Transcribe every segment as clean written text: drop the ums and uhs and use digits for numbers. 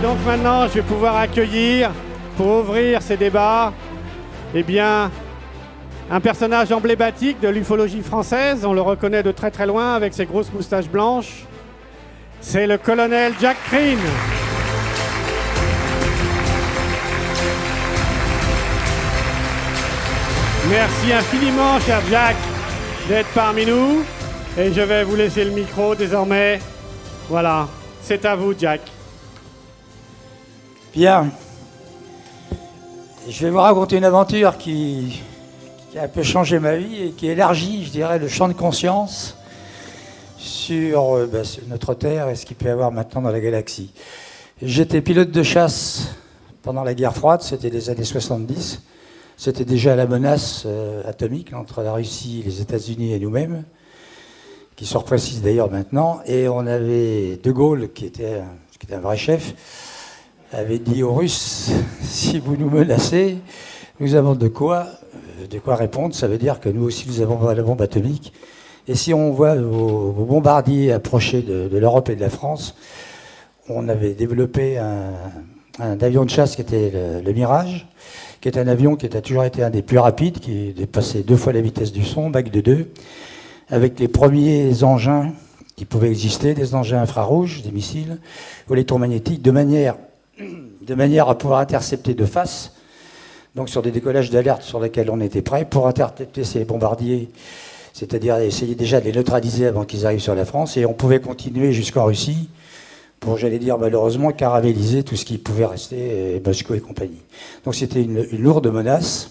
donc maintenant, je vais pouvoir accueillir, pour ouvrir ces débats, eh bien, un personnage emblématique de l'ufologie française. On le reconnaît de très très loin avec ses grosses moustaches blanches. C'est le colonel Jack Crean. Merci infiniment, cher Jack, d'être parmi nous. Et je vais vous laisser le micro désormais. Voilà, c'est à vous, Jack. Bien. Je vais vous raconter une aventure qui a un peu changé ma vie et qui élargit, je dirais, le champ de conscience sur notre Terre et ce qu'il peut y avoir maintenant dans la galaxie. J'étais pilote de chasse pendant la guerre froide, c'était les années 70. C'était déjà la menace atomique entre la Russie, les États-Unis et nous-mêmes, qui se reprécise d'ailleurs maintenant. Et on avait De Gaulle, qui était un vrai chef, avait dit aux Russes, si vous nous menacez, nous avons de quoi répondre. Ça veut dire que nous aussi, nous avons la bombe atomique. Et si on voit vos bombardiers approcher de l'Europe et de la France, on avait développé un avion de chasse qui était le Mirage, qui est un avion qui a toujours été un des plus rapides, qui dépassait 2 fois la vitesse du son, Mach de 2, avec les premiers engins qui pouvaient exister, des engins infrarouges, des missiles, ou électromagnétiques, de manière à pouvoir intercepter de face, donc sur des décollages d'alerte sur lesquels on était prêt, pour intercepter ces bombardiers, c'est-à-dire essayer déjà de les neutraliser avant qu'ils arrivent sur la France, et on pouvait continuer jusqu'en Russie, pour, j'allais dire, malheureusement, caraméliser tout ce qui pouvait rester, Moscou et compagnie. Donc c'était une lourde menace,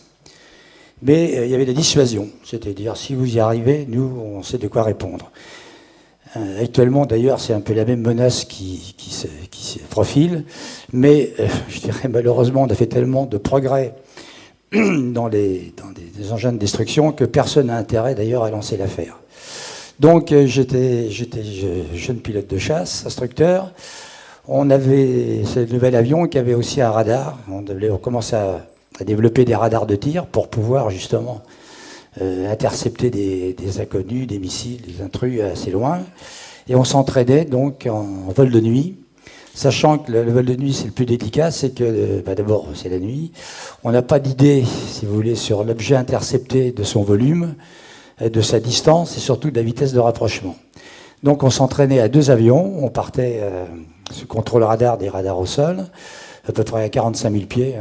mais il y avait des dissuasions, c'est-à-dire, si vous y arrivez, nous, on sait de quoi répondre. Actuellement, d'ailleurs, c'est un peu la même menace qui se profile, mais je dirais, malheureusement, on a fait tellement de progrès dans des engins de destruction que personne n'a intérêt, d'ailleurs, à lancer l'affaire. Donc j'étais jeune pilote de chasse, instructeur. On avait ce nouvel avion qui avait aussi un radar. On commençait à développer des radars de tir pour pouvoir justement intercepter des inconnus, des missiles, des intrus assez loin. Et on s'entraînait donc en vol de nuit, sachant que le vol de nuit c'est le plus délicat, c'est que d'abord c'est la nuit. On n'a pas d'idée, si vous voulez, sur l'objet intercepté, de son volume, de sa distance et surtout de la vitesse de rapprochement. Donc on s'entraînait à 2 avions, on partait sous contrôle radar des radars au sol, à peu près à 45 000 pieds,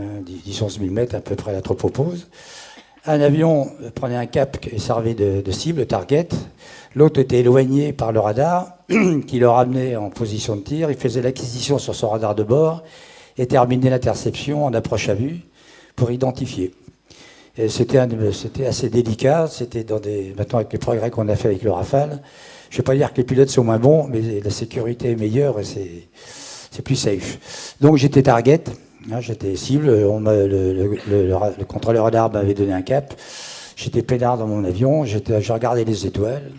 10-11 000 mètres à peu près la tropopause. Un avion prenait un cap qui servait de cible, target, l'autre était éloigné par le radar qui le ramenait en position de tir, il faisait l'acquisition sur son radar de bord et terminait l'interception en approche à vue pour identifier. Et c'était assez délicat, c'était maintenant avec les progrès qu'on a fait avec le Rafale, je ne vais pas dire que les pilotes sont moins bons, mais la sécurité est meilleure et c'est plus safe. Donc j'étais target, j'étais cible, le contrôleur radar m'avait donné un cap, j'étais peinard dans mon avion, je regardais les étoiles.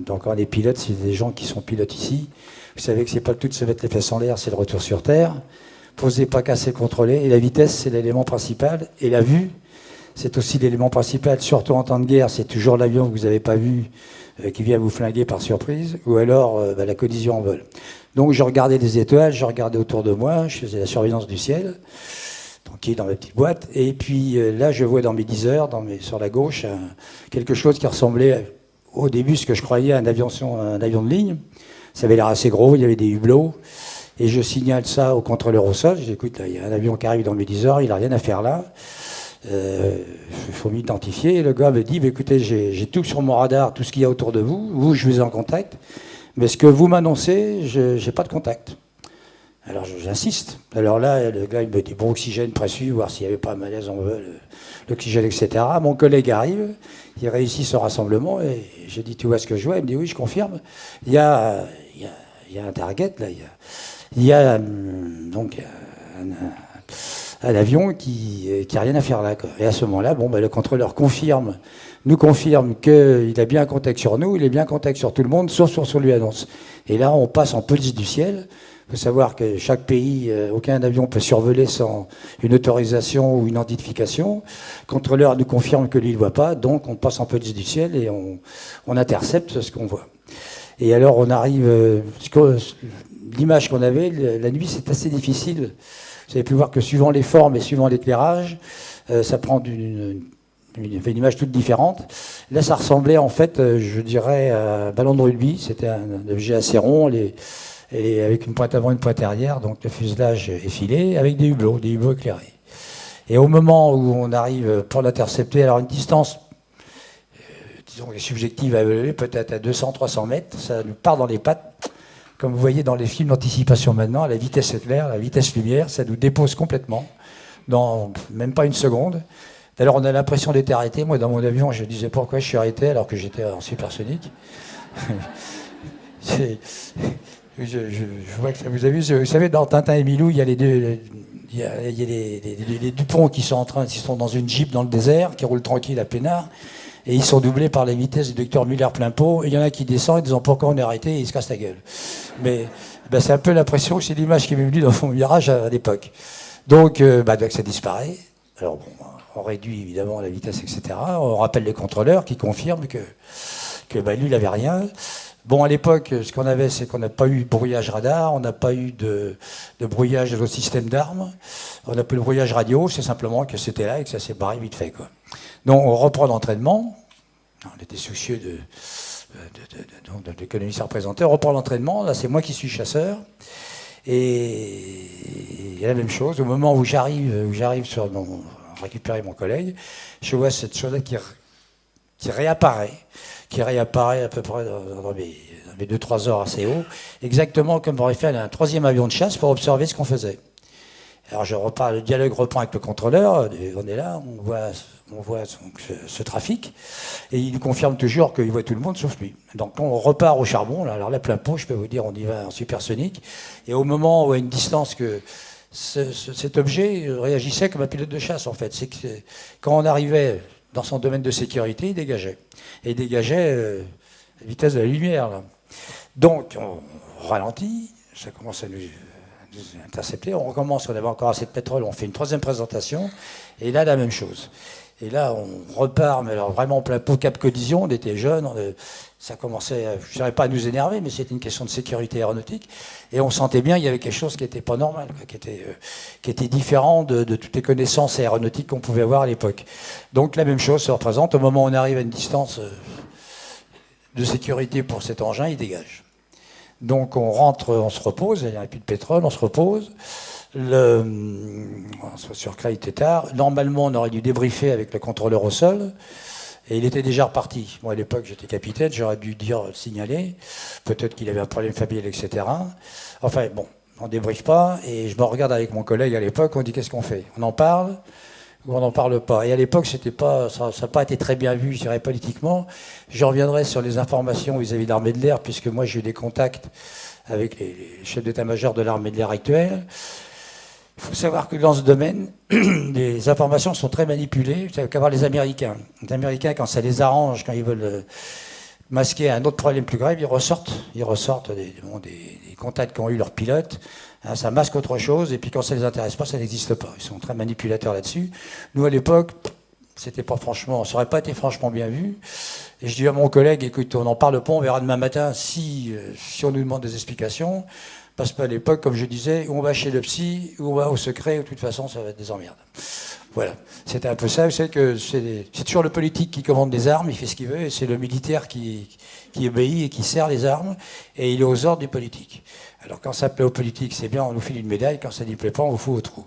Donc quand les pilotes, c'est des gens qui sont pilotes ici, vous savez que c'est pas le tout de se mettre les fesses en l'air, c'est le retour sur Terre. Posez pas casser, contrôler, et la vitesse c'est l'élément principal, et la vue, c'est aussi l'élément principal, surtout en temps de guerre, c'est toujours l'avion que vous n'avez pas vu qui vient vous flinguer par surprise, ou alors la collision en vol. Donc je regardais les étoiles, je regardais autour de moi, je faisais la surveillance du ciel, tranquille dans ma petite boîte, et puis là je vois dans mes 10 heures, sur la gauche, quelque chose qui ressemblait au début ce que je croyais à un avion de ligne. Ça avait l'air assez gros, il y avait des hublots, et je signale ça au contrôleur au sol, je dis écoute, là, il y a un avion qui arrive dans mes 10 heures, il n'a rien à faire là. Il faut m'identifier. Et le gars me dit écoutez, j'ai tout sur mon radar, tout ce qu'il y a autour de vous, je vous ai en contact, mais ce que vous m'annoncez, je n'ai pas de contact. Alors j'insiste. Alors là, le gars il me dit bon, oxygène, pressu, voir s'il n'y avait pas un malaise en vol, l'oxygène, etc. Mon collègue arrive, il réussit son rassemblement, et je dis tu vois ce que je vois? Il me dit oui, je confirme. Il y a un target, là, il y a donc un avion qui n'a rien à faire là, quoi. Et à ce moment-là, le contrôleur nous confirme qu'il a bien un contact sur nous, il est bien en contact sur tout le monde, sauf sur lui annonce. Et là, on passe en police du ciel. Il faut savoir que chaque pays, aucun avion peut survoler sans une autorisation ou une identification. Le contrôleur nous confirme que lui ne le voit pas, donc on passe en police du ciel et on intercepte ce qu'on voit. Et alors on arrive, l'image qu'on avait, la nuit, c'est assez difficile. Vous avez pu voir que suivant les formes et suivant l'éclairage, ça prend une image toute différente. Là, ça ressemblait en fait, je dirais, à un ballon de rugby. C'était un objet assez rond, avec une pointe avant, une pointe arrière, donc le fuselage effilé, avec des hublots éclairés. Et au moment où on arrive pour l'intercepter, alors une distance, disons, subjective à évaluer, peut-être à 200-300 mètres, ça nous part dans les pattes. Comme vous voyez dans les films d'anticipation maintenant, la vitesse éclair, la vitesse lumière, ça nous dépose complètement, dans même pas une seconde. D'ailleurs, on a l'impression d'être arrêté. Moi, dans mon avion, je disais pourquoi je suis arrêté alors que j'étais en supersonique. Je vois que vous avez vu, vous savez, dans Tintin et Milou, il y a les deux, il y a les Dupont qui sont dans une Jeep dans le désert, qui roulent tranquille à peinard, et ils sont doublés par la vitesse du docteur Muller plein pot. Et il y en a qui descendent en disant pourquoi on est arrêté, et ils se cassent la gueule. Mais ben, c'est un peu l'impression, c'est l'image qui m'est venue dans mon mirage à l'époque. Donc ça disparaît. Alors bon, on réduit évidemment la vitesse, etc. On rappelle les contrôleurs qui confirment que lui, il n'avait rien. Bon, à l'époque, ce qu'on avait, c'est qu'on n'a pas eu de brouillage radar, on n'a pas eu de brouillage de nos systèmes d'armes, on n'a pas eu de brouillage radio, c'est simplement que c'était là et que ça s'est barré vite fait, quoi. Donc on reprend l'entraînement, on était soucieux de l'économie ça représentait, on reprend l'entraînement, là c'est moi qui suis chasseur, et la même chose, au moment où j'arrive sur récupérer mon collègue, je vois cette chose-là qui réapparaît à peu près dans mes 2-3 heures assez haut, exactement comme aurait fait un troisième avion de chasse pour observer ce qu'on faisait. Alors je repars, le dialogue reprend avec le contrôleur, on est là, on voit ce trafic, et il nous confirme toujours qu'il voit tout le monde sauf lui. Donc on repart au charbon, là, alors là plein pot, je peux vous dire, on y va en supersonique, et au moment où à une distance que cet objet réagissait comme un pilote de chasse en fait, c'est que quand on arrivait dans son domaine de sécurité, il dégageait. Et il dégageait la vitesse de la lumière. Là. Donc, on ralentit, ça commence à nous intercepter, on recommence, on avait encore assez de pétrole, on fait une troisième présentation, et là, la même chose. Et là, on repart, mais alors vraiment en plein pot, cap collision, on était jeunes, ça commençait, je ne dirais pas à nous énerver, mais c'était une question de sécurité aéronautique, et on sentait bien qu'il y avait quelque chose qui n'était pas normal, qui était différent de toutes les connaissances aéronautiques qu'on pouvait avoir à l'époque. Donc la même chose se représente, au moment où on arrive à une distance de sécurité pour cet engin, il dégage. Donc on rentre, on se repose, il n'y a plus de pétrole, on se repose. On se sur Clay-Tétard. Normalement, on aurait dû débriefer avec le contrôleur au sol. Et il était déjà reparti. Moi, à l'époque, j'étais capitaine, j'aurais dû signaler. Peut-être qu'il avait un problème familial, etc. Enfin, bon, on ne débriefe pas. Et je me regarde avec mon collègue à l'époque, on dit qu'est-ce qu'on fait? On en parle ou on n'en parle pas? Et à l'époque, ça n'a pas été très bien vu, je dirais, politiquement. Je reviendrai sur les informations vis-à-vis de l'armée de l'air, puisque moi, j'ai eu des contacts avec les chefs d'état-major de l'armée de l'air actuelle. Il faut savoir que dans ce domaine, les informations sont très manipulées. Vous savez qu'avoir les Américains. Les Américains, quand ça les arrange, quand ils veulent masquer un autre problème plus grave, ils ressortent des contacts qu'ont eu leurs pilotes. Hein, ça masque autre chose, et puis quand ça ne les intéresse pas, ça n'existe pas. Ils sont très manipulateurs là-dessus. Nous, à l'époque, c'était pas franchement, ça n'aurait pas été franchement bien vu. Et je dis à mon collègue, écoute, on n'en parle pas, on verra demain matin si on nous demande des explications. Parce qu'à l'époque, comme je disais, on va chez le psy, ou on va au secret, ou de toute façon, ça va être des emmerdes. Voilà, c'était un peu ça. Vous savez que c'est toujours le politique qui commande des armes, il fait ce qu'il veut, et c'est le militaire qui obéit et qui sert les armes, et il est aux ordres du politique. Alors quand ça plaît au politique, c'est bien, on nous file une médaille, quand ça n'y plaît pas, on vous fout au trou.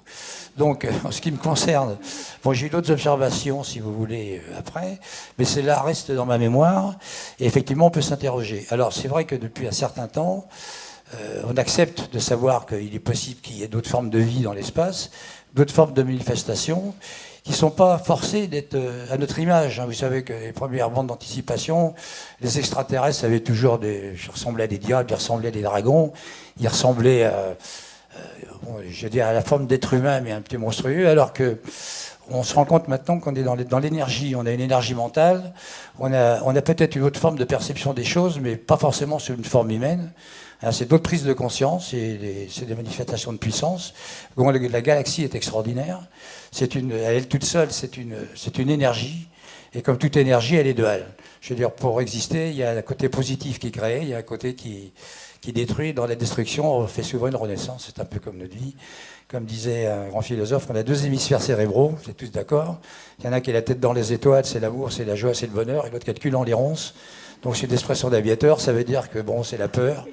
Donc, en ce qui me concerne, bon, j'ai eu d'autres observations, si vous voulez, après, mais celle-là reste dans ma mémoire, et effectivement, on peut s'interroger. Alors, c'est vrai que depuis un certain temps, on accepte de savoir qu'il est possible qu'il y ait d'autres formes de vie dans l'espace, d'autres formes de manifestations qui ne sont pas forcées d'être à notre image. Vous savez que les premières bandes d'anticipation, les extraterrestres avaient toujours ils ressemblaient à des diables, ils ressemblaient à des dragons, ils ressemblaient à la forme d'être humain, mais un petit monstrueux, alors que on se rend compte maintenant qu'on est dans l'énergie, on a une énergie mentale, on a peut-être une autre forme de perception des choses, mais pas forcément sur une forme humaine. C'est d'autres prises de conscience, c'est des manifestations de puissance. La galaxie est extraordinaire. À elle toute seule, c'est une énergie Et comme toute énergie, elle est duale. Je veux dire, pour exister, il y a un côté positif qui crée, il y a un côté qui détruit. Dans la destruction, on fait souvent une renaissance. C'est un peu comme notre vie. Comme disait un grand philosophe, on a 2 hémisphères cérébraux, vous êtes tous d'accord. Il y en a qui a la tête dans les étoiles, c'est l'amour, c'est la joie, c'est le bonheur, et l'autre qui a le cul dans les ronces. Donc c'est une expression d'aviateur, ça veut dire que bon, c'est la peur,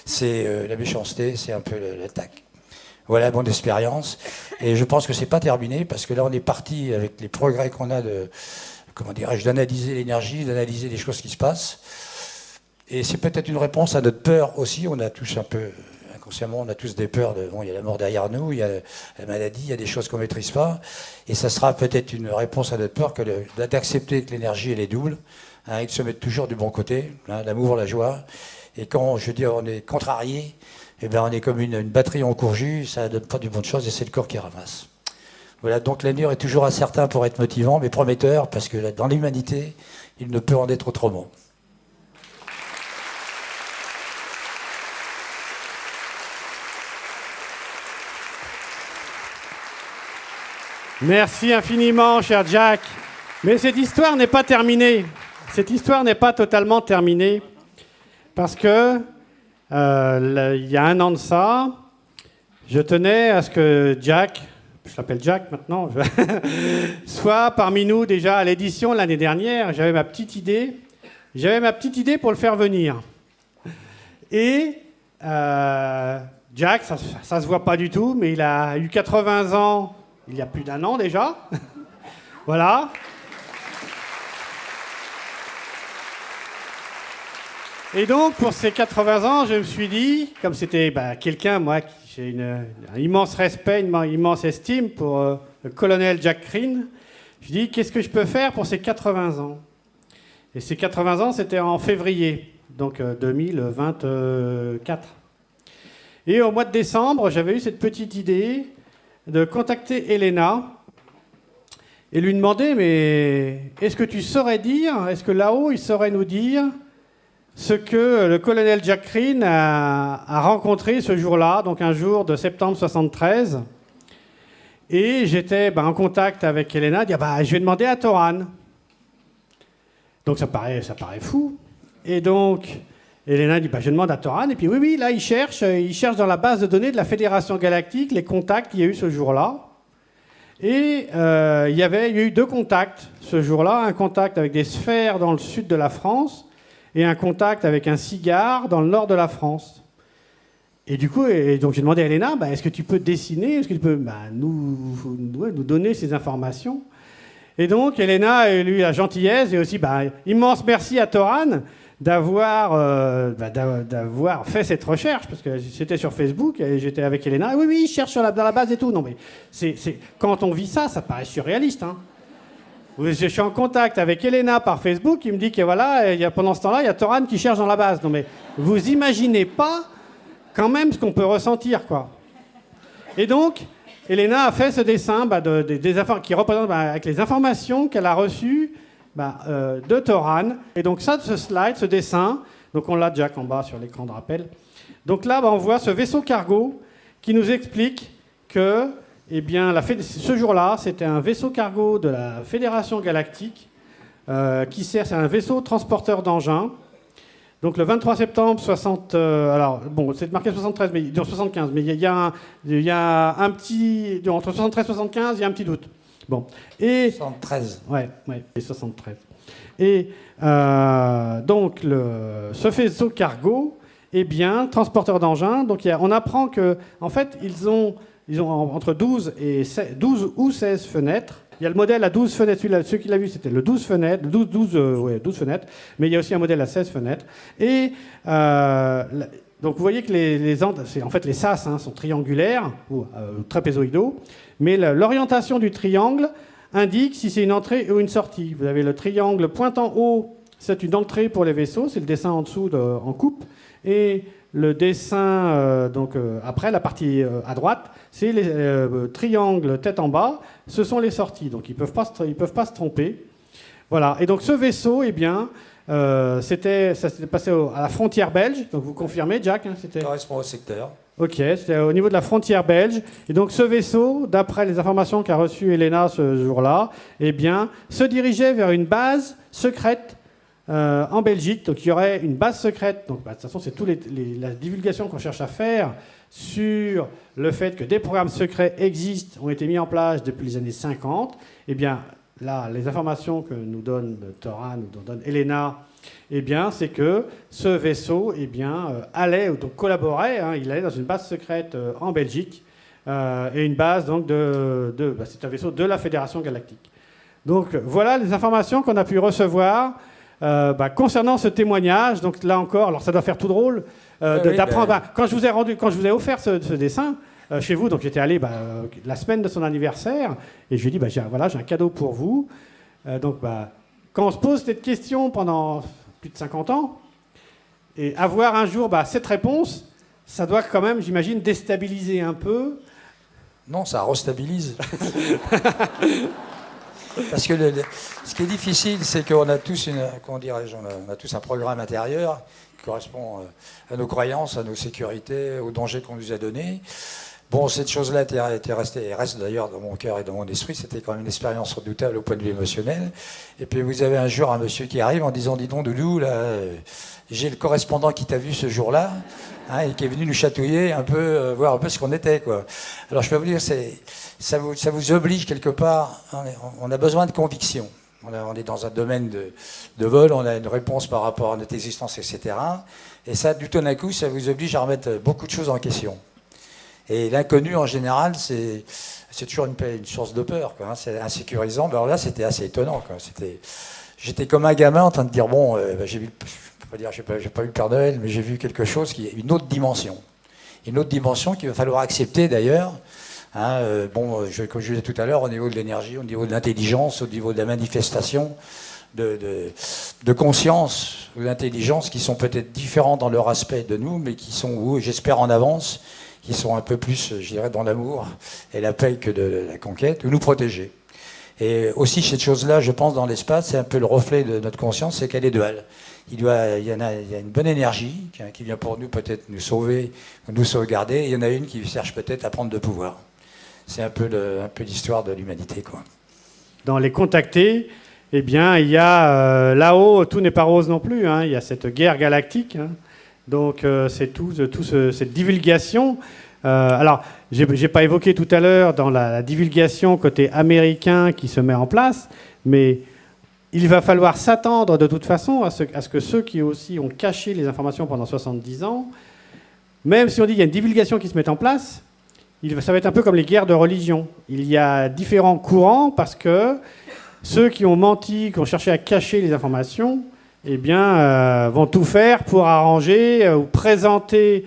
c'est la méchanceté, c'est un peu l'attaque. Voilà mon expérience. Et je pense que c'est pas terminé, parce que là on est parti avec les progrès qu'on a d'analyser l'énergie, d'analyser les choses qui se passent. Et c'est peut-être une réponse à notre peur aussi. On a tous un peu, inconsciemment, on a tous des peurs. Bon, il y a la mort derrière nous, il y a la maladie, il y a des choses qu'on ne maîtrise pas. Et ça sera peut-être une réponse à notre peur d'accepter que l'énergie, elle est double, et de se mettre toujours du bon côté, l'amour, la joie. Et quand, je veux dire, on est contrarié, eh bien, on est comme une batterie en courjus, ça ne donne pas du bonne chose et c'est le corps qui ramasse. Voilà, donc l'avenir est toujours incertain pour être motivant, mais prometteur, parce que dans l'humanité, il ne peut en être autrement. Merci infiniment, cher Jack. Mais cette histoire n'est pas terminée. Cette histoire n'est pas totalement terminée. Parce que, il y a un an de ça, je tenais à ce que Jack, je l'appelle Jack maintenant, soit parmi nous déjà à l'édition l'année dernière. J'avais ma petite idée. Pour le faire venir. Et Jack, ça se voit pas du tout, mais il a eu 80 ans il y a plus d'1 an déjà. Voilà. Et donc, pour ces 80 ans, je me suis dit, comme c'était quelqu'un, moi, j'ai un immense respect, une immense estime pour le colonel Jack Crean, je dis, qu'est-ce que je peux faire pour ces 80 ans? Et ces 80 ans, c'était en février, donc 2024. Et au mois de décembre, j'avais eu cette petite idée de contacter Elena et lui demander, mais est-ce que tu saurais dire, est-ce que là-haut, il saurait nous dire ce que le colonel Jack Crean a rencontré ce jour-là, donc un jour de septembre 73. Et j'étais en contact avec Elena, je vais demander à Toran. Donc ça paraît fou. Et donc, Elena dit, je demande à Toran. Et puis oui, là, il cherche dans la base de données de la Fédération Galactique les contacts qu'il y a eu ce jour-là. Et il y a eu 2 contacts ce jour-là. Un contact avec des sphères dans le sud de la France et un contact avec un cigare dans le nord de la France. Et du coup, donc j'ai demandé à Elena, est-ce que tu peux dessiner, est-ce que tu peux nous donner ces informations? Et donc, Elena a eu la gentillesse et aussi, immense merci à Toran d'avoir fait cette recherche, parce que c'était sur Facebook et j'étais avec Elena. Oui, je cherche dans la base et tout. Non, mais quand on vit ça, ça paraît surréaliste. Hein. Je suis en contact avec Elena par Facebook, il me dit que voilà, pendant ce temps-là, il y a Toran qui cherche dans la base. Non, mais vous imaginez pas quand même ce qu'on peut ressentir, quoi. Et donc, Elena a fait ce dessin qui représente avec les informations qu'elle a reçues de Toran. Et donc ça, ce slide, ce dessin, donc on l'a Jack en bas sur l'écran de rappel. Donc là, on voit ce vaisseau cargo qui nous explique que ce jour-là, c'était un vaisseau cargo de la Fédération Galactique c'est un vaisseau transporteur d'engins. Donc le 23 septembre 60... c'est marqué 73, mais 75, mais il y a un petit... Entre 73 et 75, il y a un petit doute. Bon. Et 73. Ouais, et 73. Et donc, ce vaisseau cargo, transporteur d'engins, donc on apprend que, en fait, ils ont entre 12 ou 16 fenêtres. Il y a le modèle à 12 fenêtres. Celui qui l'a vu, c'était le 12 fenêtres. 12 fenêtres. Mais il y a aussi un modèle à 16 fenêtres. Et donc, vous voyez que les sas sont triangulaires ou trapézoïdaux. Mais l'orientation du triangle indique si c'est une entrée ou une sortie. Vous avez le triangle pointant haut, c'est une entrée pour les vaisseaux. C'est le dessin en dessous en coupe. Et le dessin, après, la partie à droite, c'est les triangles tête en bas, ce sont les sorties. Donc ils peuvent pas se tromper. Voilà. Et donc ce vaisseau, ça s'était passé à la frontière belge. Donc vous confirmez, Jack, Ça correspond au secteur. Ok, c'était au niveau de la frontière belge. Et donc ce vaisseau, d'après les informations qu'a reçues Elena ce jour-là, eh bien, se dirigeait vers une base secrète en Belgique. Donc il y aurait une base secrète. Donc de toute façon, c'est toute la divulgation qu'on cherche à faire sur le fait que des programmes secrets existent, ont été mis en place depuis les années 50. Eh bien, là, les informations que nous donne Thora, nous donne Elena, eh bien, c'est que ce vaisseau allait, donc collaborait, il allait dans une base secrète en Belgique, et une base donc c'est un vaisseau de la Fédération Galactique. Donc voilà les informations qu'on a pu recevoir concernant ce témoignage. Donc là encore, alors ça doit faire tout drôle d'apprendre. Quand je vous ai offert ce dessin chez vous, donc j'étais allé la semaine de son anniversaire, et je lui ai dit j'ai un cadeau pour vous. Quand on se pose cette question pendant plus de 50 ans, et avoir un jour cette réponse, ça doit quand même, j'imagine, déstabiliser un peu. Non, ça restabilise. Parce que ce qui est difficile, c'est qu'on a tous on a tous un programme intérieur qui correspond à nos croyances, à nos sécurités, aux dangers qu'on nous a donnés. Bon, cette chose-là était restée, et reste d'ailleurs dans mon cœur et dans mon esprit. C'était quand même une expérience redoutable au point de vue émotionnel. Et puis vous avez un jour un monsieur qui arrive en disant « Dis donc, Doudou, là, j'ai le correspondant qui t'a vu ce jour-là, et qui est venu nous chatouiller un peu, voir un peu ce qu'on était, quoi. » Alors je peux vous dire, ça vous oblige quelque part. On a besoin de conviction. On est dans un domaine de vol, on a une réponse par rapport à notre existence, etc. Et ça, du tout d'un coup, ça vous oblige à remettre beaucoup de choses en question. Et l'inconnu, en général, c'est toujours une source de peur, quoi, c'est insécurisant. Alors là, c'était assez étonnant, quoi. J'étais comme un gamin en train de dire, j'ai vu, j'ai pas vu le Père Noël, mais j'ai vu quelque chose qui est une autre dimension. Une autre dimension qu'il va falloir accepter, d'ailleurs. Comme je disais tout à l'heure, au niveau de l'énergie, au niveau de l'intelligence, au niveau de la manifestation de conscience ou d'intelligence qui sont peut-être différents dans leur aspect de nous, mais qui sont, j'espère, en avance, qui sont un peu plus, je dirais, dans l'amour et la paix que de la conquête, ou nous protéger. Et aussi, cette chose-là, je pense, dans l'espace, c'est un peu le reflet de notre conscience, c'est qu'elle est duale. Il y a une bonne énergie qui vient pour nous peut-être nous sauver, nous sauvegarder, et il y en a une qui cherche peut-être à prendre le pouvoir. C'est un peu l'histoire de l'humanité, quoi. Dans les contactés, eh bien, il y a là-haut, tout n'est pas rose non plus, il y a cette guerre galactique, donc c'est cette divulgation. Alors, j'ai pas évoqué tout à l'heure dans la divulgation côté américain qui se met en place, mais il va falloir s'attendre de toute façon à ce que ceux qui aussi ont caché les informations pendant 70 ans, même si on dit qu'il y a une divulgation qui se met en place, ça va être un peu comme les guerres de religion. Il y a différents courants parce que ceux qui ont menti, qui ont cherché à cacher les informations, eh bien, vont tout faire pour arranger ou présenter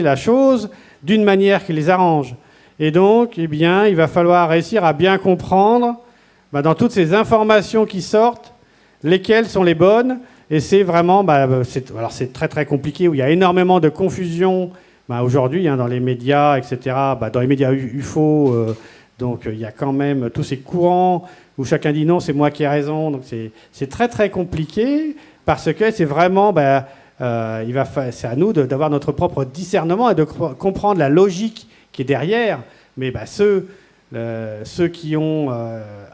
la chose d'une manière qui les arrange. Et donc, eh bien, il va falloir réussir à bien comprendre, dans toutes ces informations qui sortent, lesquelles sont les bonnes. Et c'est vraiment, alors c'est très très compliqué, où il y a énormément de confusion aujourd'hui dans les médias, etc. Dans les médias UFO, donc il y a quand même tous ces courants où chacun dit non, c'est moi qui ai raison. Donc c'est très très compliqué parce que c'est vraiment, c'est à nous d'avoir notre propre discernement et de comprendre la logique qui est derrière. Mais ceux qui ont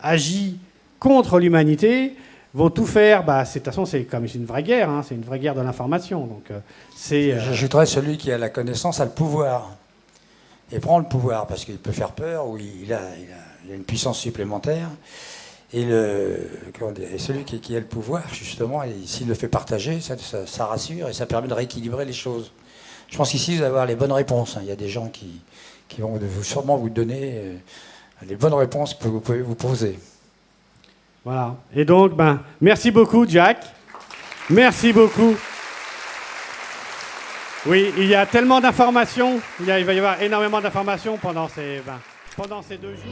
agi contre l'humanité vont tout faire. De toute façon, c'est une vraie guerre. C'est une vraie guerre de l'information. Donc, J'ajouterais celui qui a la connaissance a le pouvoir. Et prend le pouvoir parce qu'il peut faire peur ou il a une puissance supplémentaire. Et celui qui a le pouvoir, justement, s'il le fait partager, ça rassure et ça permet de rééquilibrer les choses. Je pense qu'ici, vous allez avoir les bonnes réponses. Il y a des gens qui vont sûrement vous donner les bonnes réponses que vous pouvez vous poser. Voilà. Et donc, merci beaucoup, Jack. Merci beaucoup. Oui, il y a tellement d'informations. Il va y avoir énormément d'informations pendant ces 2 jours.